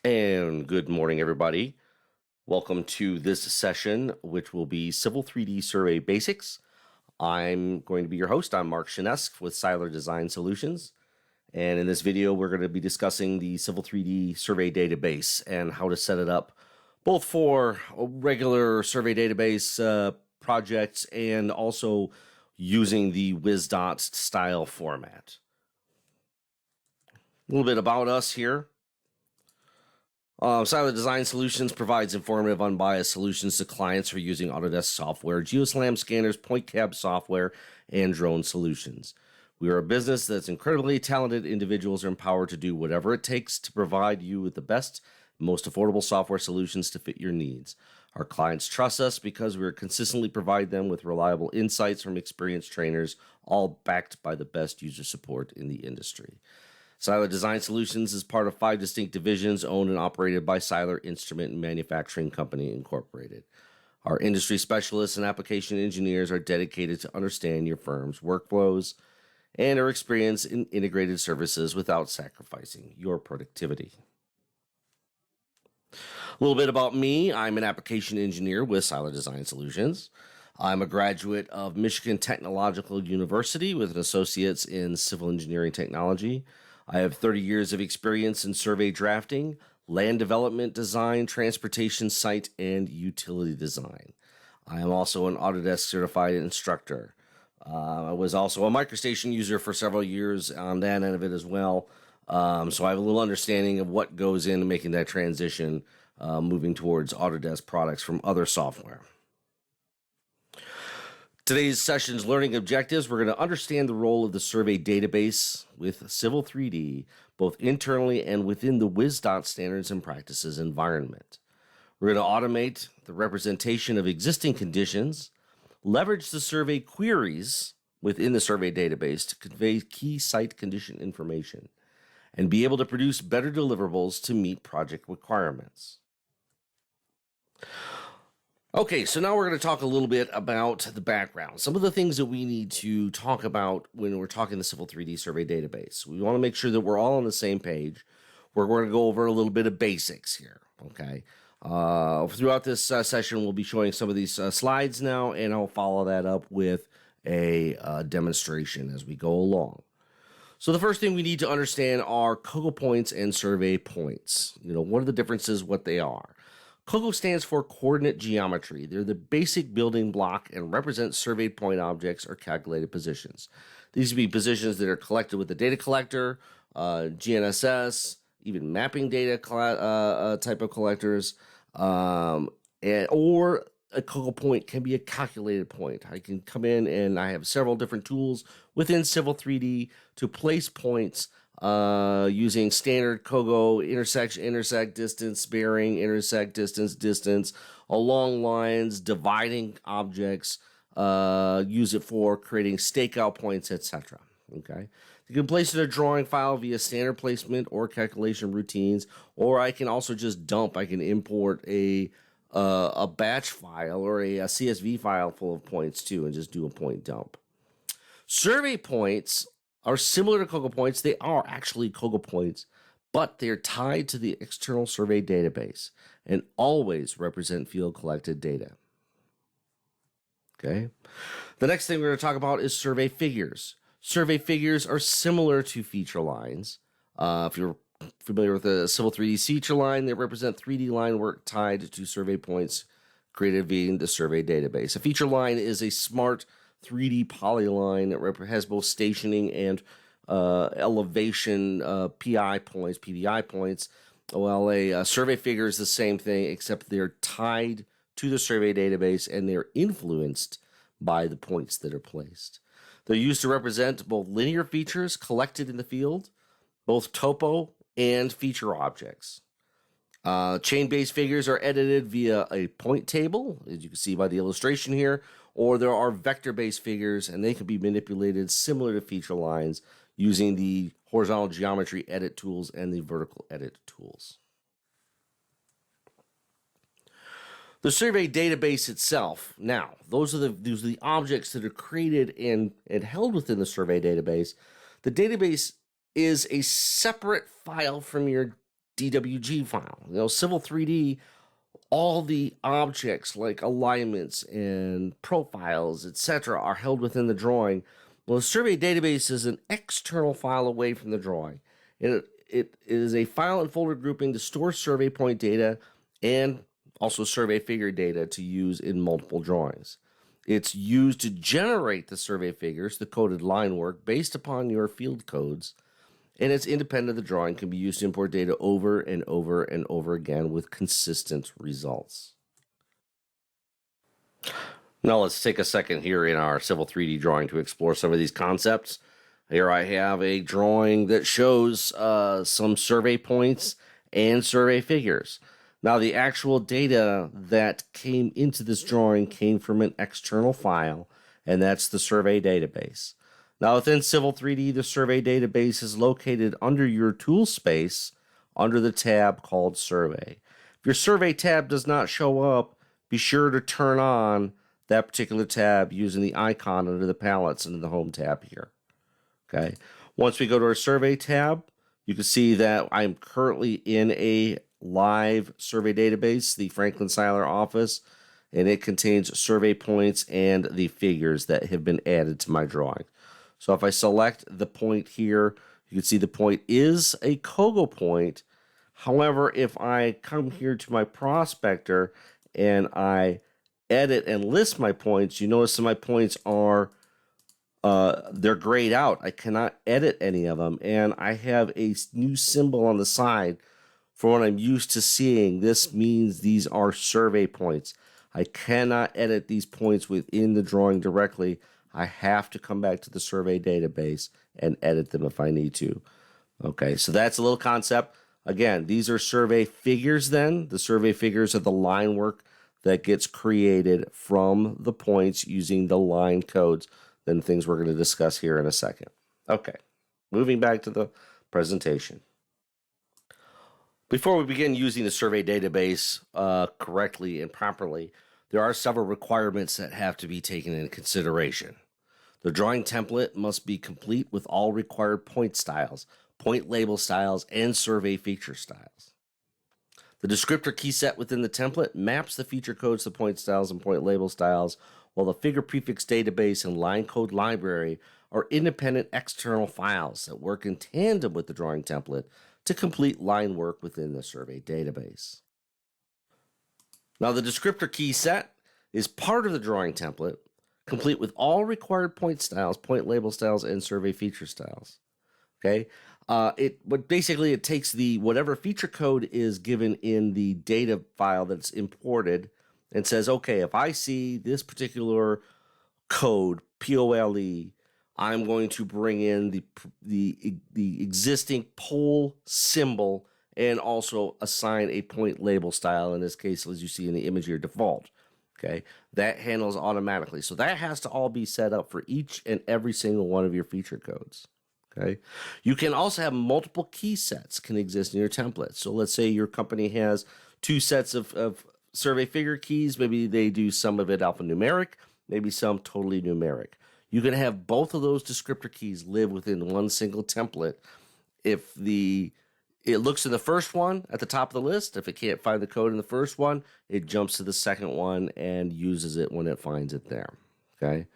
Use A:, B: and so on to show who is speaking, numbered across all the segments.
A: And good morning, everybody. Welcome to this session, which will be Civil 3D Survey Basics. I'm going to be your host. I'm Mark Schnesk with Seiler Design Solutions. And in this video, we're going to be discussing the Civil 3D Survey Database and how to set it up, both for a regular survey database projects and also using the WizDot style format. A little bit about us here. Seiler Design Solutions provides informative, unbiased solutions to clients for using Autodesk software, geoslam scanners, point cab software, and drone solutions. We are a business that's incredibly talented individuals are empowered to do whatever it takes to provide you with the best, most affordable software solutions to fit your needs. Our clients trust us because we consistently provide them with reliable insights from experienced trainers, all backed by the best user support in the industry. Seiler Design Solutions is part of 5 distinct divisions owned and operated by Seiler Instrument and Manufacturing Company, Incorporated. Our industry specialists and application engineers are dedicated to understand your firm's workflows and are experienced in integrated services without sacrificing your productivity. A little bit about me. I'm an application engineer with Seiler Design Solutions. I'm a graduate of Michigan Technological University with an associate's in civil engineering technology. I have 30 years of experience in survey drafting, land development design, transportation site, and utility design. I am also an Autodesk certified instructor. I was also a MicroStation user for several years on that end of it as well. So I have a little understanding of what goes into making that transition, moving towards Autodesk products from other software. Today's session's learning objectives, we're going to understand the role of the survey database with Civil 3D, both internally and within the WizDot standards and practices environment. We're going to automate the representation of existing conditions, leverage the survey queries within the survey database to convey key site condition information, and be able to produce better deliverables to meet project requirements. Okay, so now we're going to talk a little bit about the background. Some of the things that we need to talk about when we're talking the Civil 3D Survey Database. We want to make sure that we're all on the same page. We're going to go over a little bit of basics here, okay? Throughout this session, we'll be showing some of these slides now, and I'll follow that up with a demonstration as we go along. So the first thing we need to understand are COGO points and survey points. What are the differences, what they are? COGO stands for coordinate geometry. They're the basic building block and represent surveyed point objects or calculated positions. These would be positions that are collected with the data collector, GNSS, even mapping data type of collectors, or a COGO point can be a calculated point. I can come in and I have several different tools within Civil 3D to place points using standard COGO, intersect, distance, bearing, intersect, distance, along lines, dividing objects, use it for creating stakeout points, etc. Okay, you can place it in a drawing file via standard placement or calculation routines, or I can also just dump. I can import a batch file or a CSV file full of points too, and just do a point dump. Survey points are similar to COGO points. They are actually COGO points, but they're tied to the external survey database and always represent field collected data. Okay. The next thing we're going to talk about is survey figures. Survey figures are similar to feature lines. If you're familiar with the Civil 3D feature line, they represent 3D line work tied to survey points created via the survey database. A feature line is a smart 3D polyline that has both stationing and elevation PI points, PBI points. Well, a survey figure is the same thing, except they're tied to the survey database and they're influenced by the points that are placed. They're used to represent both linear features collected in the field, both topo and feature objects. Chain-based figures are edited via a point table, as you can see by the illustration here, or there are vector-based figures, and they can be manipulated similar to feature lines using the horizontal geometry edit tools and the vertical edit tools. The survey database itself, now, those are the objects that are created and held within the survey database. The database is a separate file from your DWG file. Civil 3D, all the objects like alignments and profiles, etc., are held within the drawing. Well, the survey database is an external file away from the drawing. It is a file and folder grouping to store survey point data and also survey figure data to use in multiple drawings. It's used to generate the survey figures, the coded line work, based upon your field codes, and it's independent of the drawing, can be used to import data over and over and over again with consistent results. Now let's take a second here in our Civil 3D drawing to explore some of these concepts. Here I have a drawing that shows some survey points and survey figures. Now the actual data that came into this drawing came from an external file, and that's the survey database. Now within Civil 3D, the survey database is located under your tool space under the tab called Survey. If your Survey tab does not show up, be sure to turn on that particular tab using the icon under the palettes in the Home tab here. Okay. Once we go to our Survey tab, you can see that I'm currently in a live survey database, the Franklin Seiler office, and it contains survey points and the figures that have been added to my drawing. So if I select the point here, you can see the point is a Kogo point. However, if I come here to my prospector and I edit and list my points, you notice that my points are they're grayed out. I cannot edit any of them, and I have a new symbol on the side for what I'm used to seeing. This means these are survey points. I cannot edit these points within the drawing directly. I have to come back to the survey database and edit them if I need to. Okay, so that's a little concept. Again, these are survey figures then. The survey figures are the line work that gets created from the points using the line codes, then things we're going to discuss here in a second. Okay, moving back to the presentation. Before we begin using the survey database correctly and properly, there are several requirements that have to be taken into consideration. The drawing template must be complete with all required point styles, point label styles, and survey feature styles. The descriptor key set within the template maps the feature codes to point styles and point label styles, while the figure prefix database and line code library are independent external files that work in tandem with the drawing template to complete line work within the survey database. Now, the descriptor key set is part of the drawing template, complete with all required point styles, point label styles, and survey feature styles. Okay, but basically it takes the whatever feature code is given in the data file that's imported and says, okay, if I see this particular code, POLE, I'm going to bring in the existing pole symbol and also assign a point label style, in this case, as you see in the image here, default. Okay, that handles automatically. So that has to all be set up for each and every single one of your feature codes. Okay, you can also have multiple key sets can exist in your template. So let's say your company has two sets of survey figure keys. Maybe they do some of it alphanumeric, maybe some totally numeric. You can have both of those descriptor keys live within one single template. If it looks in the first one at the top of the list, if it can't find the code in the first one, it jumps to the second one and uses it when it finds it there. Okay,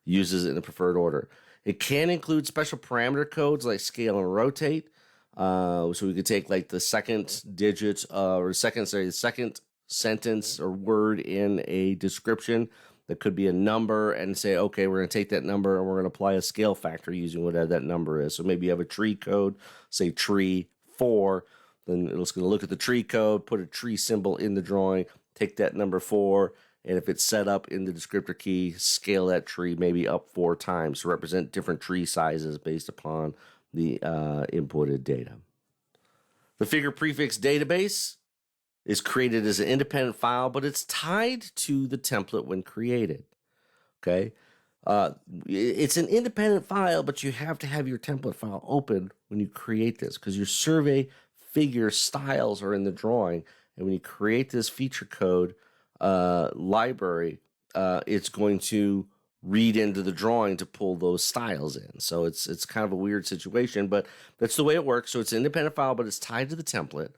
A: uses it in the preferred order. It can include special parameter codes like scale and rotate. So we could take like the second digit the second sentence or word in a description that could be a number and say, okay, we're going to take that number and we're going to apply a scale factor using whatever that number is. So maybe you have a tree code, say tree 4, then it's going to look at the tree code, put a tree symbol in the drawing, take that number 4, and if it's set up in the descriptor key, scale that tree maybe up 4 times to represent different tree sizes based upon the inputted data. The figure prefix database is created as an independent file, but it's tied to the template when created. Okay, it's an independent file, but you have to have your template file open when you create this because your survey figure styles are in the drawing, and when you create this feature code library, it's going to read into the drawing to pull those styles in. So it's kind of a weird situation, but that's the way it works. So it's an independent file, but it's tied to the template.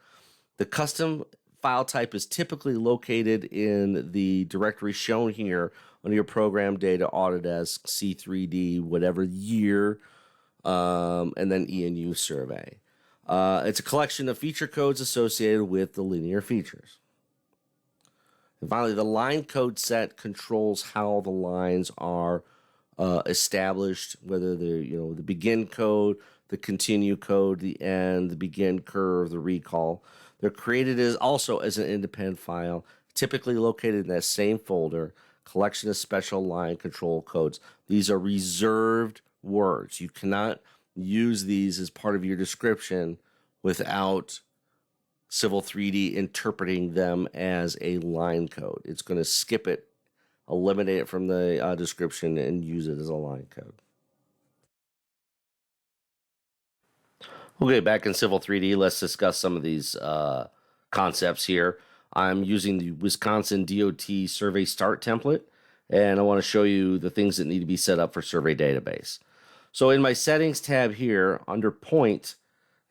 A: The custom file type is typically located in the directory shown here under your program data Autodesk C3D, whatever year, and then ENU survey. It's a collection of feature codes associated with the linear features. And finally, the line code set controls how the lines are established, whether they're, the begin code, the continue code, the end, the begin curve, the recall. They're created also as an independent file, typically located in that same folder, collection of special line control codes. These are reserved words. You cannot use these as part of your description without Civil 3D interpreting them as a line code. It's going to skip it, eliminate it from the description, and use it as a line code. Okay, back in Civil 3D, let's discuss some of these concepts here. I'm using the Wisconsin DOT Survey Start template, and I want to show you the things that need to be set up for Survey Database. So in my Settings tab here, under Point,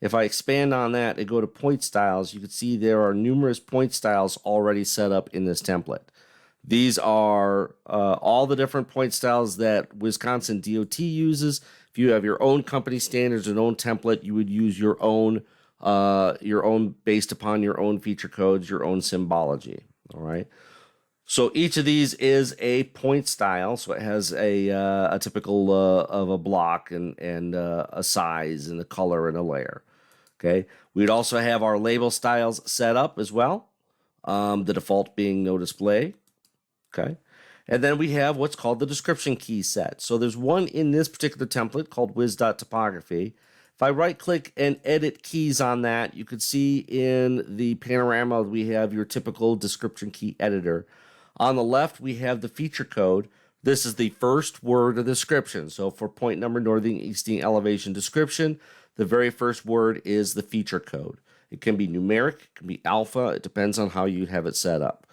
A: if I expand on that and go to Point Styles, you can see there are numerous point styles already set up in this template. These are all the different point styles that Wisconsin DOT uses. If you have your own company standards and own template, you would use your own based upon your own feature codes, your own symbology. All right. So each of these is a point style. So it has a typical of a block and a size and a color and a layer. Okay. We'd also have our label styles set up as well. The default being no display. Okay. And then we have what's called the description key set. So there's one in this particular template called wiz.topography. If I right click and edit keys on that, you can see in the panorama we have your typical description key editor. On the left, we have the feature code. This is the first word of the description. So for point number northern easting elevation description, the very first word is the feature code. It can be numeric, it can be alpha, it depends on how you have it set up.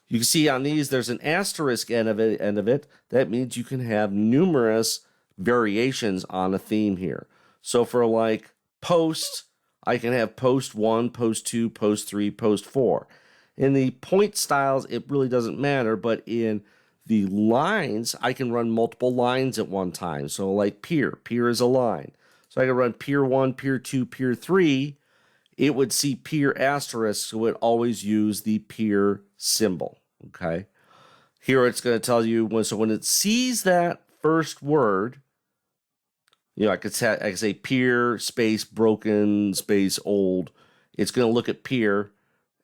A: You can see on these, there's an asterisk end of it. That means you can have numerous variations on a theme here. So for like post, I can have post 1, post 2, post 3, post 4. In the point styles, it really doesn't matter, but in the lines, I can run multiple lines at one time. So like peer is a line. So I can run peer 1, peer 2, peer 3. It would see peer asterisk, so it always use the peer symbol. Okay. Here it's going to tell you when it sees that first word, I could say peer space broken space old. It's going to look at peer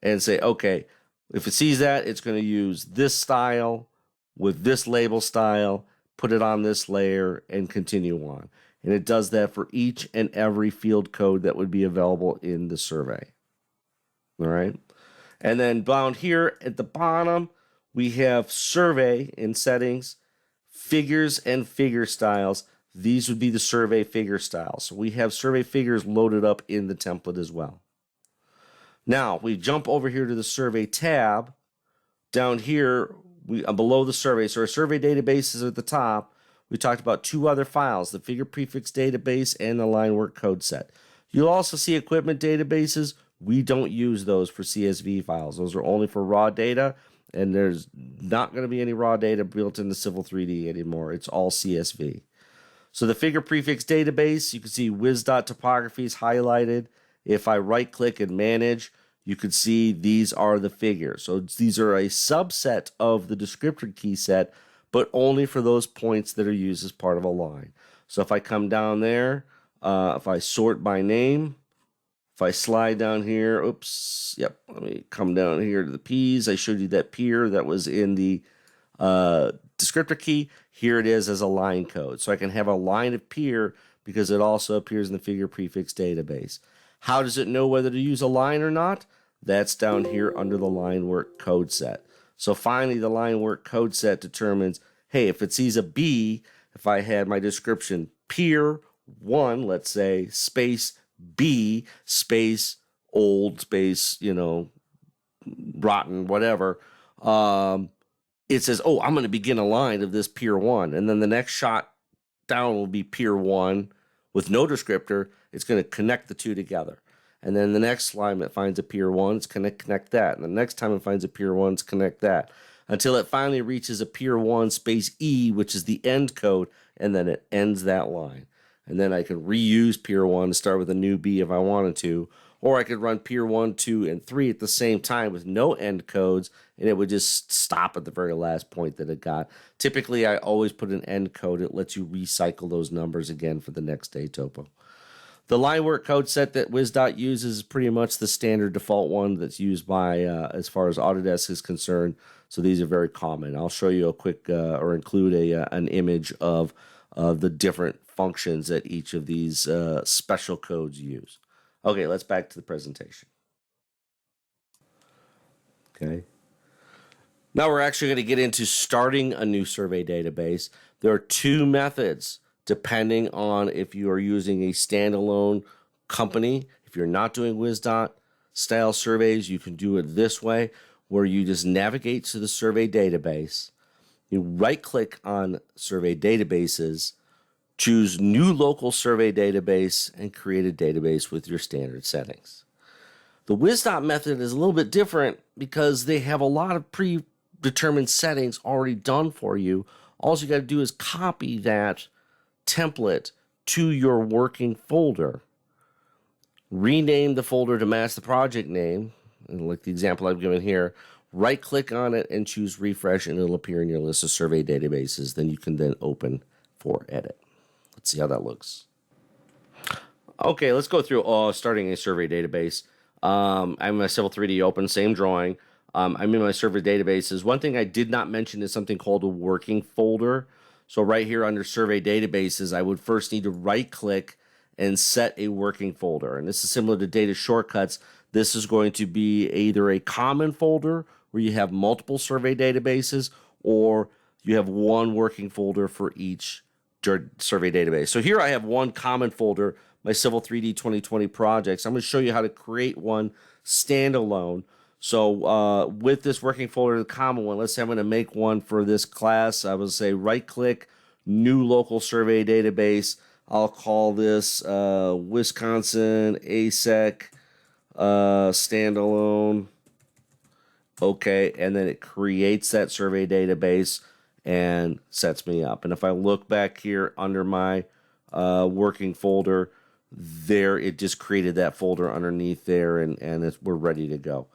A: and say, okay, if it sees that, it's going to use this style with this label style, put it on this layer, and continue on. And it does that for each and every field code that would be available in the survey. All right. And then down here at the bottom, we have survey in settings, figures and figure styles. These would be the survey figure styles. So we have survey figures loaded up in the template as well. Now we jump over here to the survey tab. Down here, below the survey. So our survey database is at the top. We talked about two other files, the figure prefix database and the line work code set. You'll also see equipment databases. We don't use those for CSV files. Those are only for raw data, and there's not going to be any raw data built into Civil 3D anymore. It's all CSV. So the figure prefix database, you can see wiz.topography is highlighted. If I right click and manage, you can see these are the figures. So these are a subset of the descriptor key set, but only for those points that are used as part of a line. So if I come down there, if I sort by name, if I slide down here, let me come down here to the P's. I showed you that peer that was in the descriptor key. Here it is as a line code. So I can have a line of peer because it also appears in the figure prefix database. How does it know whether to use a line or not? That's down here under the line work code set. So finally, the line work code set determines, hey, if it sees a B, if I had my description peer 1, let's say, space B, space old, space, rotten, whatever, it says, oh, I'm going to begin a line of this Pier 1. And then the next shot down will be Pier 1 with no descriptor. It's going to connect the two together. And then the next line it finds a Pier 1, it's going to connect that. And the next time it finds a Pier 1, it's connect that. Until it finally reaches a Pier 1 space E, which is the end code, and then it ends that line. And then I can reuse Pier 1 to start with a new B if I wanted to. Or I could run Pier 1, 2, and 3 at the same time with no end codes, and it would just stop at the very last point that it got. Typically, I always put an end code. It lets you recycle those numbers again for the next day topo. The line work code set that WizDot uses is pretty much the standard default one that's used by, as far as Autodesk is concerned. So these are very common. I'll show you a quick, or include an image of the different functions that each of these special codes use. Okay, let's back to the presentation. Okay. Now we're actually going to get into starting a new survey database. There are two methods depending on if you are using a standalone company. If you're not doing WizDot style surveys, you can do it this way, where you just navigate to the survey database. You right-click on survey databases, choose new local survey database, and create a database with your standard settings. The WizDot method is a little bit different because they have a lot of predetermined settings already done for you. All you got to do is copy that template to your working folder. Rename the folder to match the project name, and like the example I've given here. Right-click on it and choose refresh, and it'll appear in your list of survey databases. Then you can then open for edit. Let's see how that looks. Okay, let's go through starting a survey database. I'm in my Civil 3D open, same drawing. I'm in my survey databases. One thing I did not mention is something called a working folder. So right here under survey databases, I would first need to right-click and set a working folder. And this is similar to data shortcuts. This is going to be either a common folder where you have multiple survey databases, or you have one working folder for each survey database. So here I have one common folder, my Civil 3D 2020 projects. I'm going to show you how to create one standalone. So with this working folder, the common one, let's say I'm going to make one for this class. I will say right-click, new local survey database. I'll call this Wisconsin ASEC standalone. Okay, and then it creates that survey database and sets me up. And if I look back here under my working folder, there it just created that folder underneath there, and we're ready to go.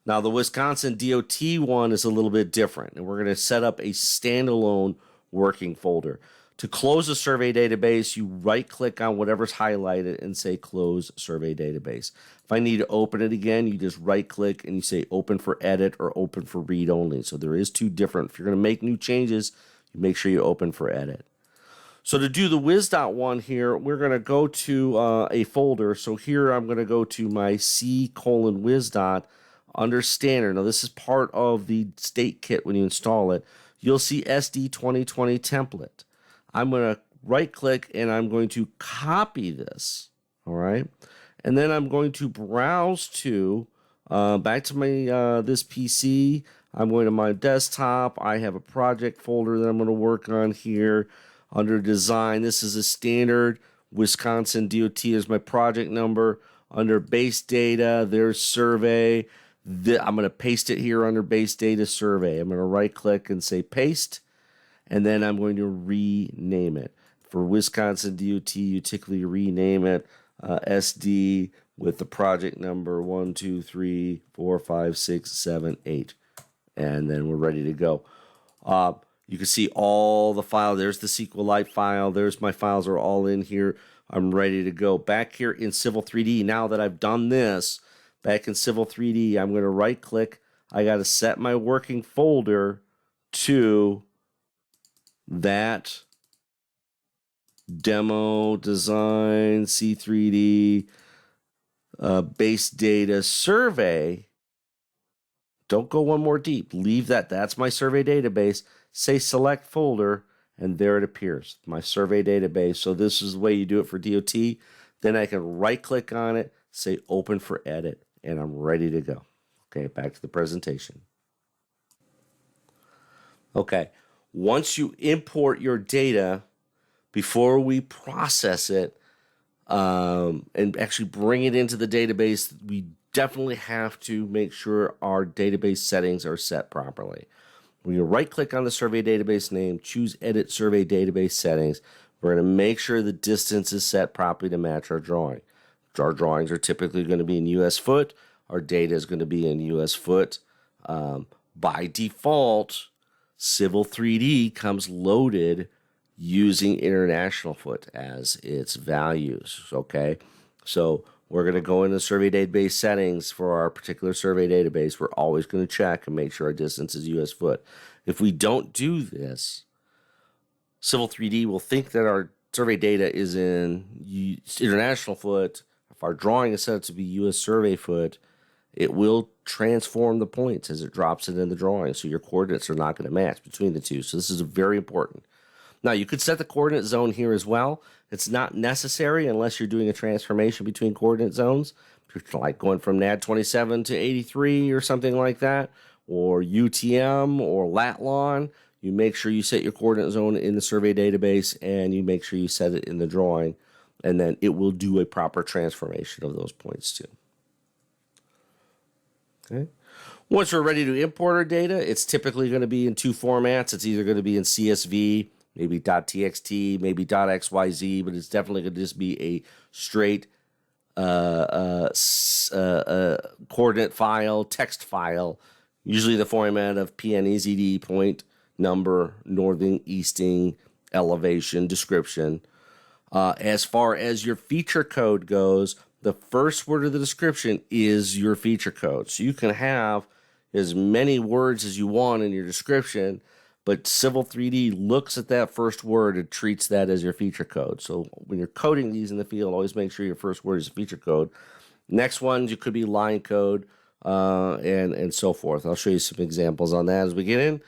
A: Now the Wisconsin DOT one is a little bit different, and we're going to set up a standalone working folder. To close a survey database, you right-click on whatever's highlighted and say Close Survey Database. If I need to open it again, you just right-click and you say Open for Edit or Open for Read Only. So there is two different. If you're going to make new changes, you make sure you open for Edit. So to do the WizDot one here, we're going to go to a folder. So here I'm going to go to my C:WizDot under Standard. Now this is part of the state kit when you install it. You'll see SD 2020 template. I'm going to right-click and I'm going to copy this, all right? And then I'm going to browse to, back to my this PC. I'm going to my desktop. I have a project folder that I'm going to work on here under Design. This is a standard. Wisconsin DOT is my project number. Under Base Data, there's Survey. I'm going to paste it here under Base Data Survey. I'm going to right-click and say Paste. And then I'm going to rename it. For Wisconsin DOT, you typically rename it SD with the project number 1, 2, 3, 4, 5, 6, 7, 8. And then we're ready to go. You can see all the file. There's the SQLite file. There's my files are all in here. I'm ready to go. Back here in Civil 3D, now that I've done this, back in Civil 3D, I'm going to right-click. I got to set my working folder to that demo design C3D base data survey. Don't go one more deep. Leave that. That's my survey database. Say select folder, and there it appears, my survey database. So this is the way you do it for DOT. Then I can right-click on it, say open for edit, and I'm ready to go. Okay, back to the presentation. Okay. Once you import your data, before we process it and actually bring it into the database, we definitely have to make sure our database settings are set properly. When you right-click on the survey database name, choose Edit Survey Database Settings. We're going to make sure the distance is set properly to match our drawing. Our drawings are typically going to be in US foot. Our data is going to be in US foot. By default, Civil 3D comes loaded using international foot as its values, okay? So we're going to go into survey database settings for our particular survey database. We're always going to check and make sure our distance is US foot. If we don't do this, Civil 3D will think that our survey data is in international foot. If our drawing is set to be US survey foot, it will transform the points as it drops it in the drawing. So your coordinates are not going to match between the two. So this is very important. Now, you could set the coordinate zone here as well. It's not necessary unless you're doing a transformation between coordinate zones, like going from NAD 27 to 83 or something like that, or UTM or Latlon. You make sure you set your coordinate zone in the survey database, and you make sure you set it in the drawing, and then it will do a proper transformation of those points too. Okay. Once we're ready to import our data, it's typically going to be in two formats. It's either going to be in CSV, maybe .txt, maybe .xyz, but it's definitely going to just be a straight coordinate file, text file, usually the format of PNEZD, point, number, northing, easting, elevation, description. As far as your feature code goes, the first word of the description is your feature code. So you can have as many words as you want in your description, but Civil 3D looks at that first word and treats that as your feature code. So when you're coding these in the field, always make sure your first word is feature code. Next ones, you could be line code and so forth. I'll show you some examples on that as we get in.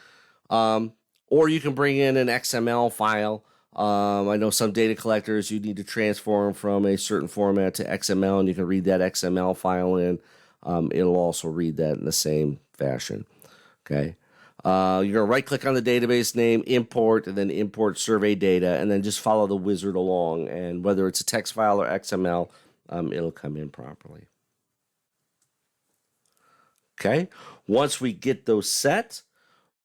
A: Or you can bring in an XML file. I know some data collectors, you need to transform from a certain format to XML, and you can read that XML file in. It'll also read that in the same fashion. Okay. You're going to right-click on the database name, import, and then import survey data, and then just follow the wizard along. And whether it's a text file or XML, it'll come in properly. Okay. Once we get those set,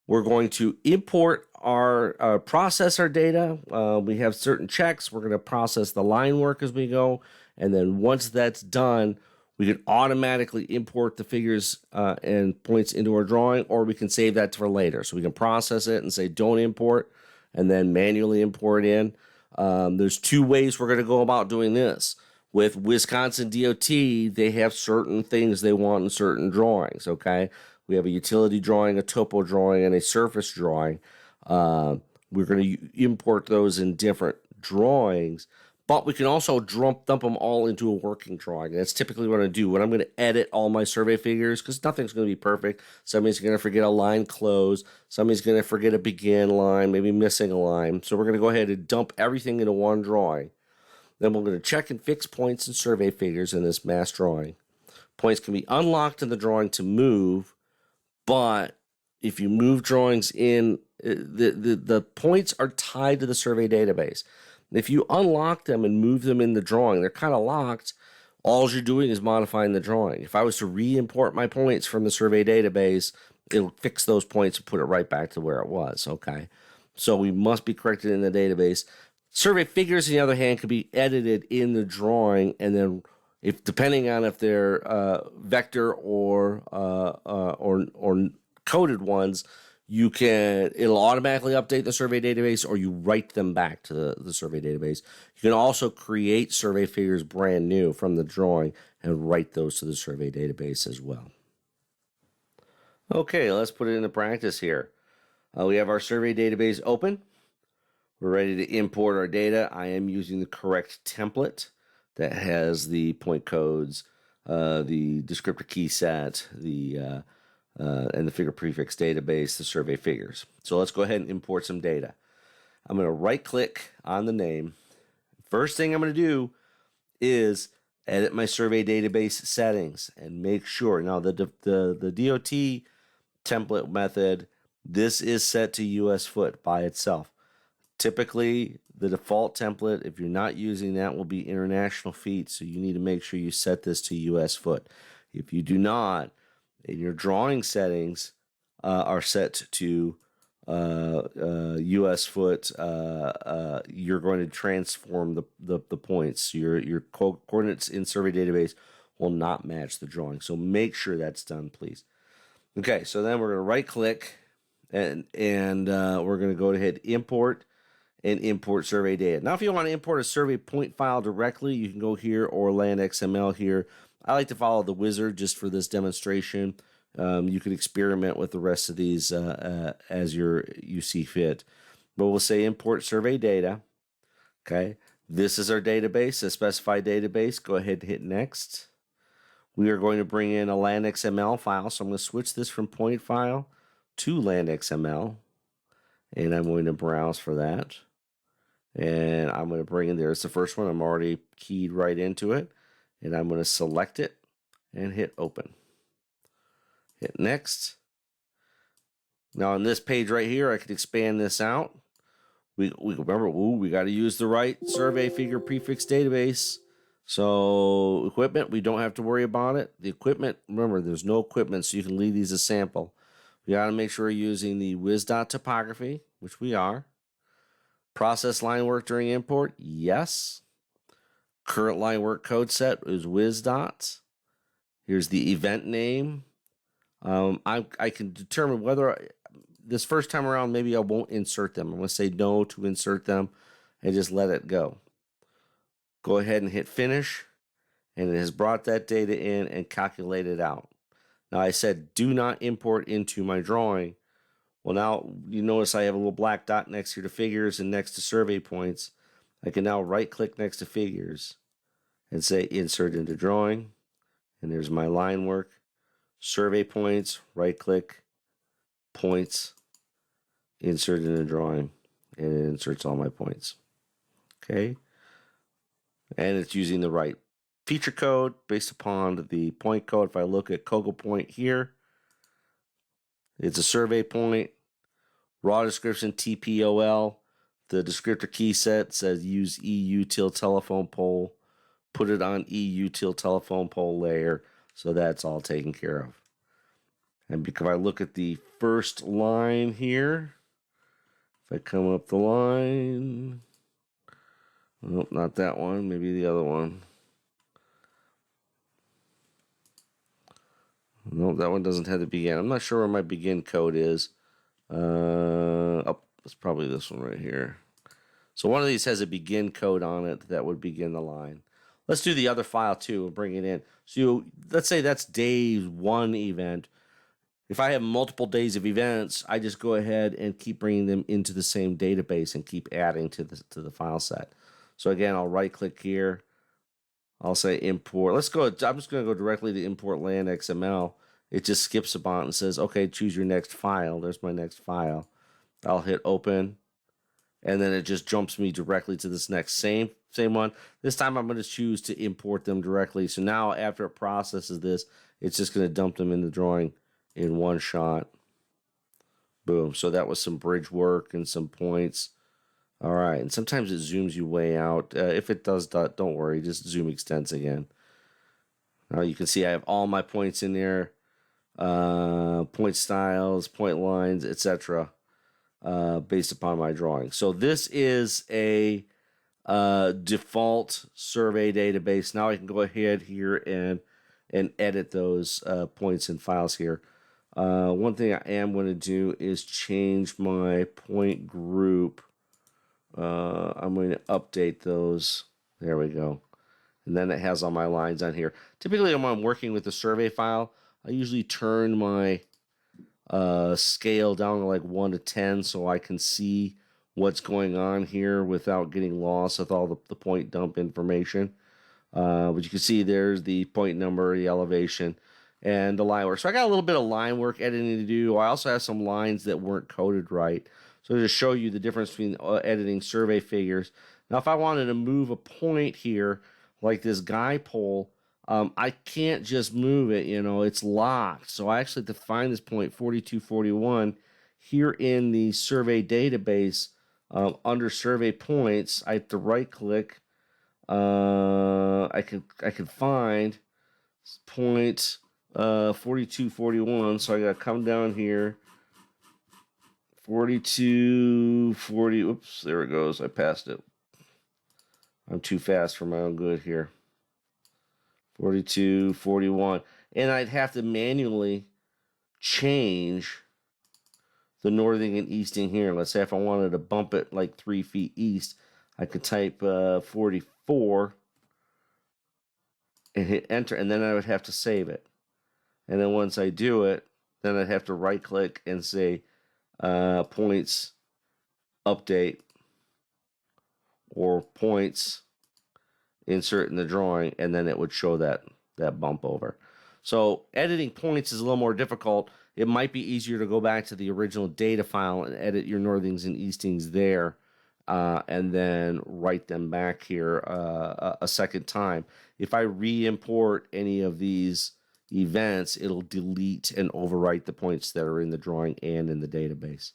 A: we're going to import our process our data. We have certain checks. We're going to process the line work as we go. And then once that's done, we can automatically import the figures and points into our drawing, or we can save that for later. So we can process it and say don't import, and then manually import in. There's two ways we're going to go about doing this. With Wisconsin DOT, they have certain things they want in certain drawings, okay? We have a utility drawing, a topo drawing, and a surface drawing. We're going to import those in different drawings, but we can also dump them all into a working drawing. That's typically what I do when I'm going to edit all my survey figures, because nothing's going to be perfect. Somebody's going to forget a line close. Somebody's going to forget a begin line, maybe missing a line. So we're going to go ahead and dump everything into one drawing. Then we're going to check and fix points and survey figures in this mass drawing. Points can be unlocked in the drawing to move, but if you move drawings in, the points are tied to the survey database. If you unlock them and move them in the drawing, they're kind of locked. All you're doing is modifying the drawing. If I was to re-import my points from the survey database, it'll fix those points and put it right back to where it was, okay? So we must be corrected in the database. Survey figures, on the other hand, can be edited in the drawing, and then if depending on if they're vector or coded ones, it'll automatically update the survey database, or you write them back to the survey database. You can also create survey figures brand new from the drawing and write those to the survey database as well. Okay, let's put it into practice here. We have our survey database open. We're ready to import our data. I am using the correct template that has the point codes, the descriptor key set, and the figure prefix database, the survey figures. So let's go ahead and import some data. I'm going to right-click on the name. First thing I'm going to do is edit my survey database settings and make sure. Now, the DOT template method This is set to US foot by itself. Typically, the default template, if you're not using that, will be international feet, so you need to make sure you set this to US foot. If you do not, and your drawing settings are set to US foot, you're going to transform the points. Your coordinates in survey database will not match the drawing, so make sure that's done, please. Okay, so then we're going to right click and we're going to go ahead import and import survey data. Now, if you want to import a survey point file directly, you can go here or land XML here. I like to follow the wizard just for this demonstration. You can experiment with the rest of these as you see fit. But we'll say import survey data. Okay, this is our database, a specified database. Go ahead and hit next. We are going to bring in a land XML file, so I'm going to switch this from point file to land XML, and I'm going to browse for that. And I'm going to bring in, there's the first one. I'm already keyed right into it. And I'm going to select it and hit open. Hit next. Now on this page right here, I can expand this out. We remember, we got to use the right survey figure prefix database. So equipment, we don't have to worry about it. The equipment, remember, there's no equipment, so you can leave these as sample. We got to make sure we're using the wiz.topography, which we are. Process line work during import, yes. Current line work code set is wiz dot. Here's the event name. I can determine whether this first time around, maybe I won't insert them. I'm going to say no to insert them and just let it go. Go ahead and hit finish, and it has brought that data in and calculated out. Now I said do not import into my drawing. Well, now you notice I have a little black dot next here to figures and next to survey points. I can now right click next to figures and say insert into drawing. And there's my line work, survey points, right click, points, insert into drawing, and it inserts all my points. Okay. And it's using the right feature code based upon the point code. If I look at Kogo point here, it's a survey point, raw description TPOL. The descriptor key set says use EUTIL telephone pole, put it on EUTIL telephone pole layer. So that's all taken care of. And because I look at the first line here, if I come up the line, nope, not that one, maybe the other one. Nope, that one doesn't have the begin. I'm not sure where my begin code is. It's probably this one right here. So one of these has a begin code on it that would begin the line. Let's do the other file too and bring it in. So let's say that's day 1 event. If I have multiple days of events, I just go ahead and keep bringing them into the same database and keep adding to the file set. So again, I'll right click here. I'll say import. I'm just going to go directly to import land XML. It just skips a bot and says, okay, choose your next file. There's my next file. I'll hit open. And then it just jumps me directly to this next same one. This time I'm going to choose to import them directly. So now after it processes this, it's just going to dump them in the drawing in one shot. Boom. So that was some bridge work and some points. All right. And sometimes it zooms you way out. If it does, don't worry. Just zoom extents again. Now you can see I have all my points in there. Point styles, point lines, etc. Based upon my drawing. So this is a default survey database. Now I can go ahead here and edit those points and files here. One thing I am going to do is change my point group. I'm going to update those. There we go. And then it has all my lines on here. Typically when I'm working with a survey file, I usually turn my scale down to like 1 to 10 so I can see what's going on here without getting lost with all the point dump information. But you can see there's the point number, the elevation, and the line work. So I got a little bit of line work editing to do. I also have some lines that weren't coded right. So to show you the difference between editing survey figures. Now if I wanted to move a point here, like this guy pole, I can't just move it, it's locked. So I actually have to find this point 4241 here in the survey database, under survey points, I have to right click. I could find point 4241. So I got to come down here. 4240. Oops, there it goes. I passed it. I'm too fast for my own good here. 4241. And I'd have to manually change the northing and easting here. Let's say if I wanted to bump it like 3 feet east, I could type 44 and hit enter, and then I would have to save it. And then once I do it, then I'd have to right click and say points update or points insert in the drawing, and then it would show that bump over. So editing points is a little more difficult. It might be easier to go back to the original data file and edit your northings and eastings there, and then write them back here a second time. If I re-import any of these events, it'll delete and overwrite the points that are in the drawing and in the database.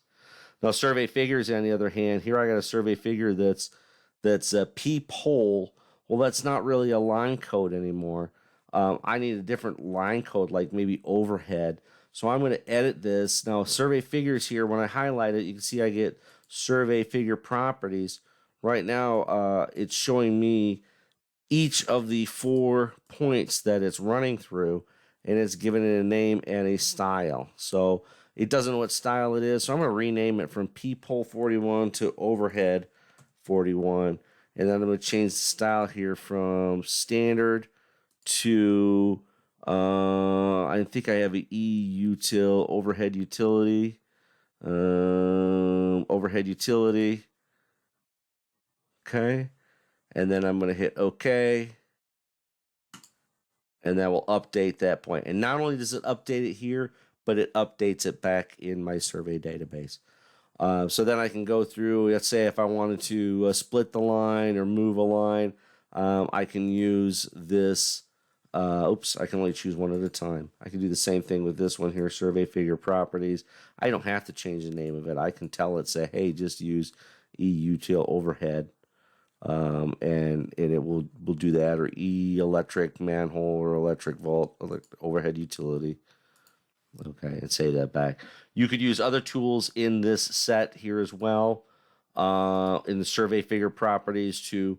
A: Now, survey figures, on the other hand, here I got a survey figure that's a p-pole. Well, that's not really a line code anymore. I need a different line code, like maybe overhead. So I'm going to edit this. Now, survey figures here, when I highlight it, you can see I get survey figure properties. Right now, it's showing me each of the 4 points that it's running through, and it's given it a name and a style. So it doesn't know what style it is, so I'm going to rename it from p-pole 41 to overhead 41. And then I'm going to change the style here from standard to, I think I have an e-util, overhead utility. Overhead utility. Okay. And then I'm going to hit OK. And that will update that point. And not only does it update it here, but it updates it back in my survey database. So then I can go through, let's say if I wanted to split the line or move a line, I can use this. Oops, I can only choose one at a time. I can do the same thing with this one here, survey figure properties. I don't have to change the name of it. I can tell it, say, hey, just use e-util overhead. And it will do that, or e-electric manhole or electric vault, overhead utility. Okay, and say that back. You could use other tools in this set here as well, in the survey figure properties to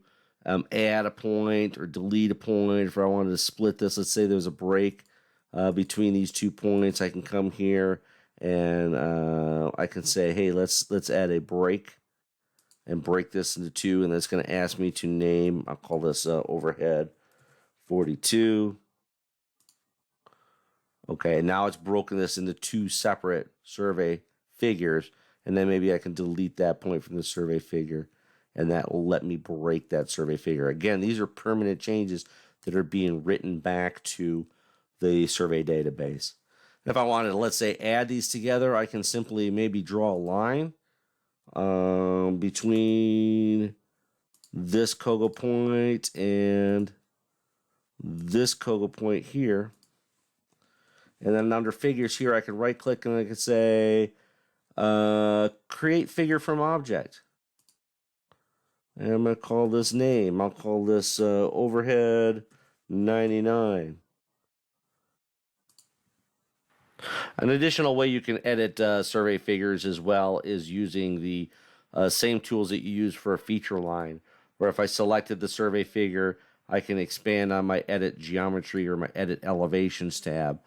A: add a point or delete a point. If I wanted to split this, let's say there's a break between these 2 points, I can come here and I can say, hey, let's add a break and break this into 2, and that's going to ask me to name, I'll call this overhead 42. Okay, and now it's broken this into 2 separate survey figures, and then maybe I can delete that point from the survey figure, and that will let me break that survey figure. Again, these are permanent changes that are being written back to the survey database. If I wanted to, let's say, add these together, I can simply maybe draw a line between this Kogo point and this Kogo point here. And then under figures here, I can right click and I can say, create figure from object. And I'm going to call this name. I'll call this overhead 99. An additional way you can edit survey figures as well is using the same tools that you use for a feature line. Where if I selected the survey figure, I can expand on my edit geometry or my edit elevations tab.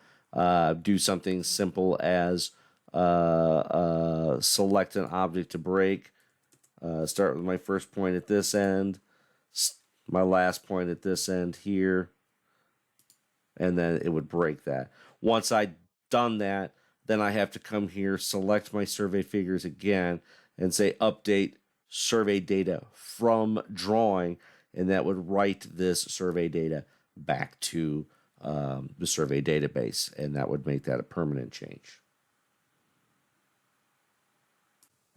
A: Do something simple as select an object to break. Start with my first point at this end, my last point at this end here, and then it would break that. Once I've done that, then I have to come here, select my survey figures again, and say update survey data from drawing, and that would write this survey data back to the survey database, and that would make that a permanent change.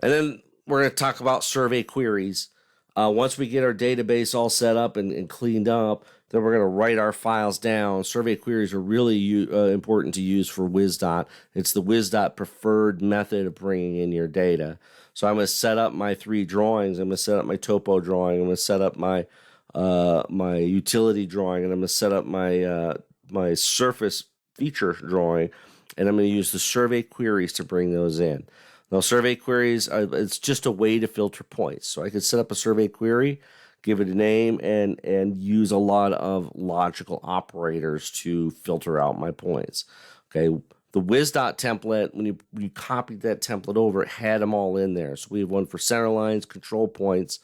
A: And then we're going to talk about survey queries. Once we get our database all set up and cleaned up, then we're going to write our files down. Survey queries are really important to use for WisDot. It's the WisDot preferred method of bringing in your data. So I'm going to set up my 3 drawings. I'm going to set up my topo drawing. I'm going to set up my my utility drawing, and I'm going to set up my my surface feature drawing, and I'm going to use the survey queries to bring those in. Now, survey queries, it's just a way to filter points. So I could set up a survey query, give it a name, and use a lot of logical operators to filter out my points. Okay, the WisDot template, when you copied that template over, it had them all in there. So we have one for center lines, control points,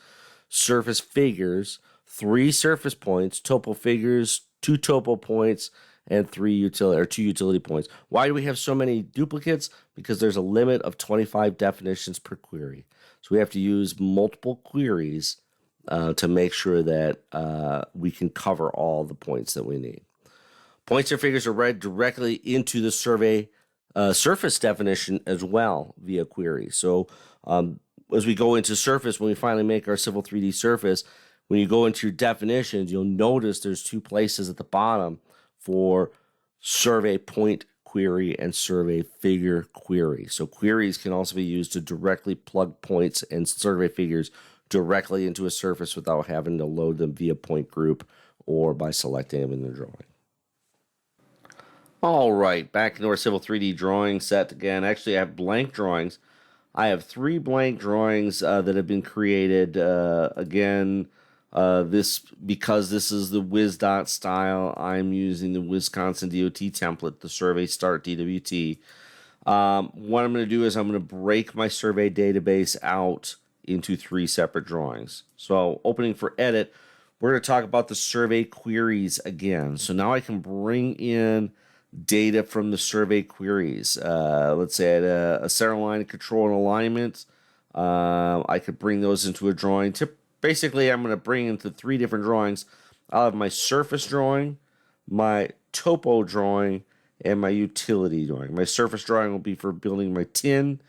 A: surface figures, 3 surface points, topo figures, 2 topo points, and 2 utility points. Why do we have so many duplicates? Because there's a limit of 25 definitions per query. So we have to use multiple queries to make sure that we can cover all the points that we need. Points or figures are read directly into the survey surface definition as well via query. So as we go into surface, when we finally make our Civil 3D surface, when you go into your definitions, you'll notice there's 2 places at the bottom for survey point query and survey figure query. So queries can also be used to directly plug points and survey figures directly into a surface without having to load them via point group or by selecting them in the drawing. All right, back into our Civil 3D drawing set again. Actually, I have blank drawings. I have 3 blank drawings that have been created. Again, because this is the WisDot style, I'm using the Wisconsin DOT template, the Survey Start DWT. What I'm going to do is I'm going to break my survey database out into 3 separate drawings. So opening for edit, we're going to talk about the survey queries again. So now I can bring in data from the survey queries. Let's say I had a center line, control, and alignment. I could bring those into a drawing. Basically, I'm going to bring into 3 different drawings. I'll have my surface drawing, my topo drawing, and my utility drawing. My surface drawing will be for building my tin,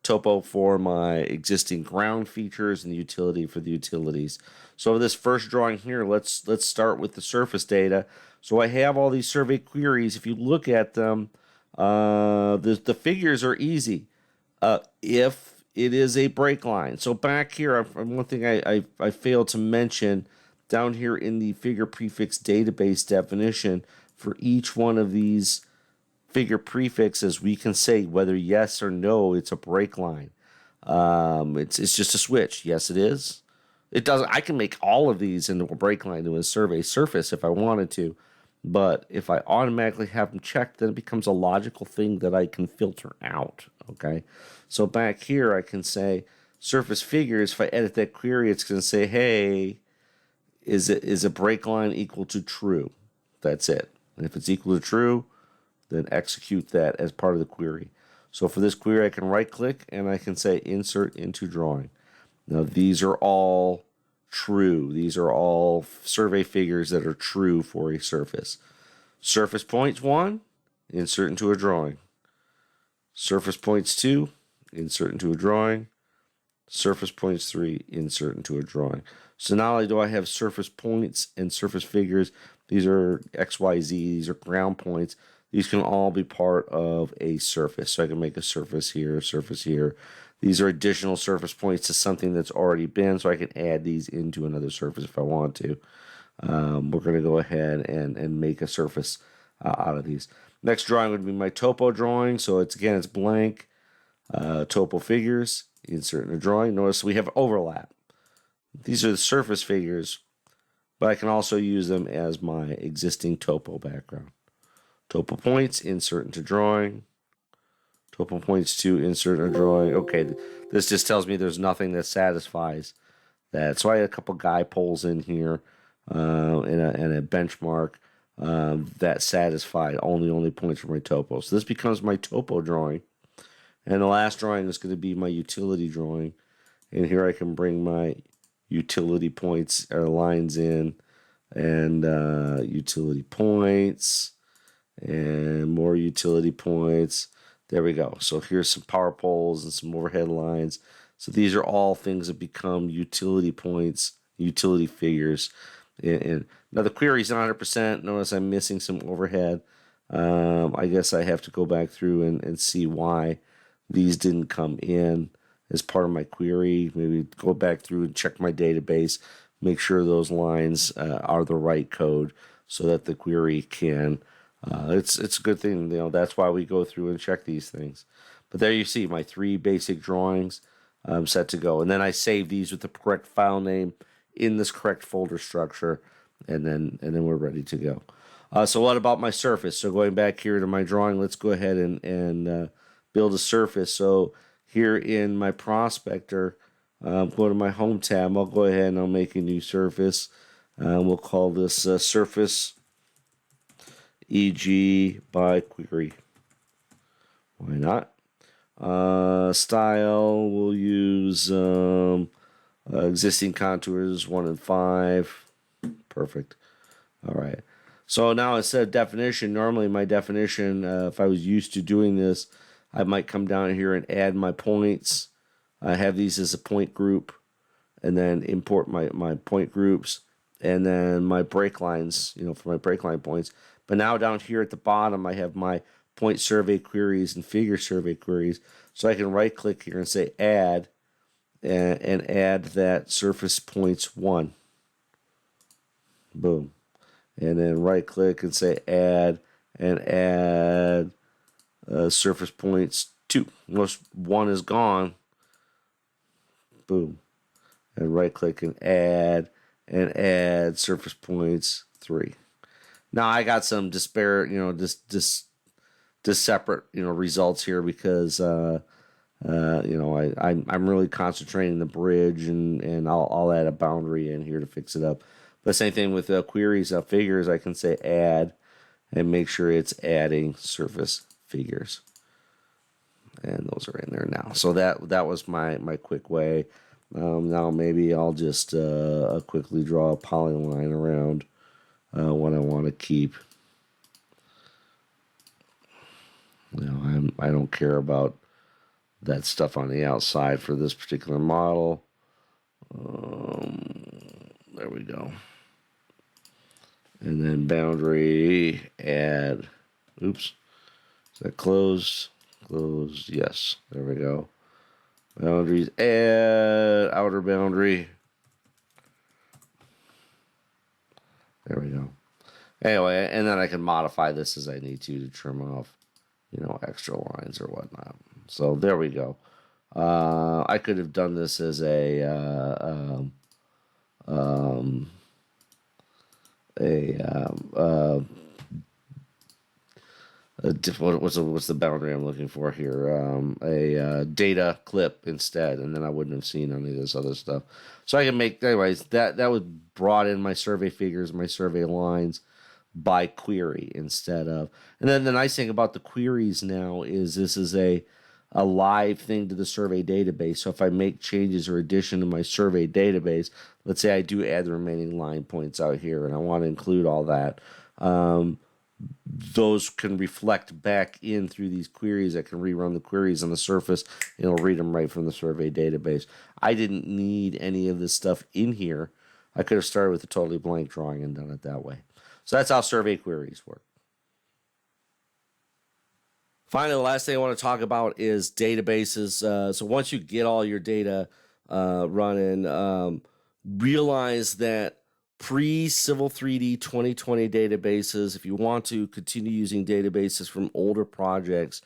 A: topo for my existing ground features, and the utility for the utilities. So this first drawing here, let's start with the surface data. So I have all these survey queries. If you look at them, the figures are easy. If it is a break line. So back here, one thing I failed to mention, down here in the figure prefix database definition, for each one of these figure prefixes, we can say whether yes or no it's a break line. It's just a switch. Yes, it is. It doesn't. I can make all of these into a break line to a survey surface if I wanted to, but if I automatically have them checked, then it becomes a logical thing that I can filter out. Okay, so back here I can say surface figures. If I edit that query, it's going to say, hey, is a break line equal to true? That's it. And if it's equal to true, then execute that as part of the query. So for this query, I can right click and I can say insert into drawing. Now these are all true. These are all survey figures that are true for a surface. Surface points 1, insert into a drawing. Surface points 2, insert into a drawing. Surface points 3, insert into a drawing. So not only do I have surface points and surface figures, these are XYZ, these are ground points. These can all be part of a surface. So I can make a surface here, a surface here. These are additional surface points to something that's already been, so I can add these into another surface if I want to. We're going to go ahead and make a surface out of these. Next drawing would be my topo drawing. So it's blank. Topo figures, insert in a drawing. Notice we have overlap. These are the surface figures, but I can also use them as my existing topo background. Topo points, insert into drawing. Topo points 2, insert in a drawing. Okay, this just tells me there's nothing that satisfies that. So I had a couple guy poles in here and a benchmark that satisfied only points for my topo. So this becomes my topo drawing. And the last drawing is going to be my utility drawing. And here I can bring my utility points or lines in, and utility points, and more utility points. There we go. So here's some power poles and some overhead lines. So these are all things that become utility points, utility figures. And now the query is not 100%. Notice I'm missing some overhead. I guess I have to go back through and see why these didn't come in as part of my query. Maybe go back through and check my database, make sure those lines are the right code so that the query can. It's a good thing, that's why we go through and check these things. But there you see my 3 basic drawings set to go. And then I save these with the correct file name in this correct folder structure, and then we're ready to go. So what about my surface? So going back here to my drawing, let's go ahead and build a surface. So here in my prospector, go to my home tab. I'll go ahead and I'll make a new surface. We'll call this surface EG by query. Why not? Style, we'll use existing contours 1 and 5. Perfect. All right. So now instead of definition, normally my definition, if I was used to doing this, I might come down here and add my points. I have these as a point group, and then import my point groups, and then my break lines, for my break line points. But now down here at the bottom, I have my point survey queries and figure survey queries. So I can right click here and say add, and add that surface points 1. Boom. And then right click and say add, and add surface points 2. Once 1 is gone, boom. And right click and add surface points 3. Now I got some disparate, just separate, results here because, I'm really concentrating the bridge, and I'll add a boundary in here to fix it up. But same thing with queries, figures. I can say add and make sure it's adding surface figures, and those are in there now. So that was my quick way. Now maybe I'll just quickly draw a polyline around what I want to keep. I don't care about that stuff on the outside for this particular model. There we go. And then boundary, add. Oops. Is that closed? Closed. Yes. There we go. Boundaries, add outer boundary. There we go. Anyway, and then I can modify this as I need to trim off, extra lines or whatnot. So there we go. I could have done this as what's the boundary I'm looking for here? A data clip instead, and then I wouldn't have seen any of this other stuff. So I can make, anyways, that would brought in my survey figures, my survey lines by query instead of. And then the nice thing about the queries now is this is a live thing to the survey database. So if I make changes or addition to my survey database, let's say I do add the remaining line points out here and I want to include all that, those can reflect back in through these queries. I can rerun the queries on the surface, and it'll read them right from the survey database. I didn't need any of this stuff in here. I could have started with a totally blank drawing and done it that way. So that's how survey queries work. Finally, the last thing I want to talk about is databases. So once you get all your data running, realize that pre-Civil 3D 2020 databases, if you want to continue using databases from older projects,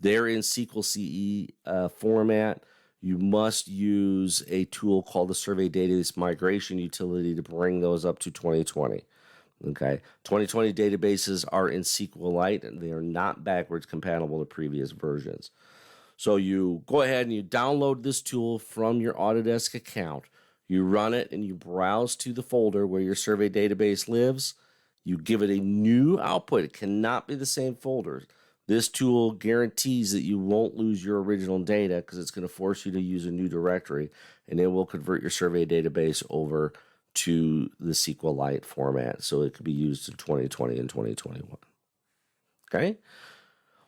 A: they're in SQL CE format. You must use a tool called the Survey Database Migration Utility to bring those up to 2020. Okay, 2020 databases are in SQLite, and they are not backwards compatible to previous versions. So you go ahead and you download this tool from your Autodesk account. You run it and you browse to the folder where your survey database lives. You give it a new output. It cannot be the same folder. This tool guarantees that you won't lose your original data because it's going to force you to use a new directory, and it will convert your survey database over to the SQLite format so it could be used in 2020 and 2021. Okay?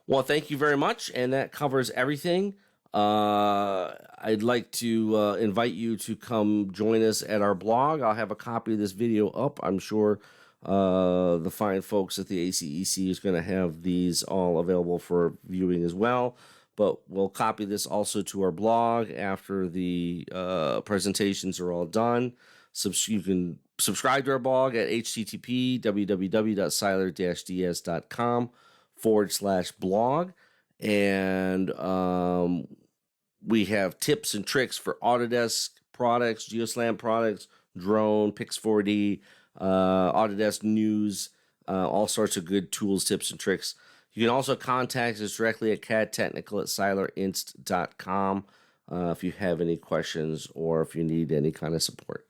A: Well, thank you very much, and that covers everything. I'd like to invite you to come join us at our blog. I'll have a copy of this video up. I'm sure the fine folks at the ACEC is going to have these all available for viewing as well. But we'll copy this also to our blog after the presentations are all done. You can subscribe to our blog at http://seiler-ds.com/blog. And we have tips and tricks for Autodesk products, GeoSLAM products, drone, Pix4D, Autodesk news, all sorts of good tools, tips, and tricks. You can also contact us directly at cadtechnical@seilerinst.com if you have any questions or if you need any kind of support.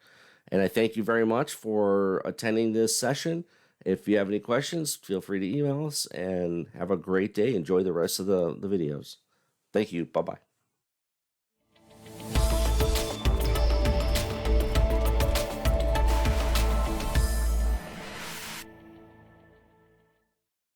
A: And I thank you very much for attending this session. If you have any questions, feel free to email us, and have a great day. Enjoy the rest of the videos. Thank you. Bye-bye.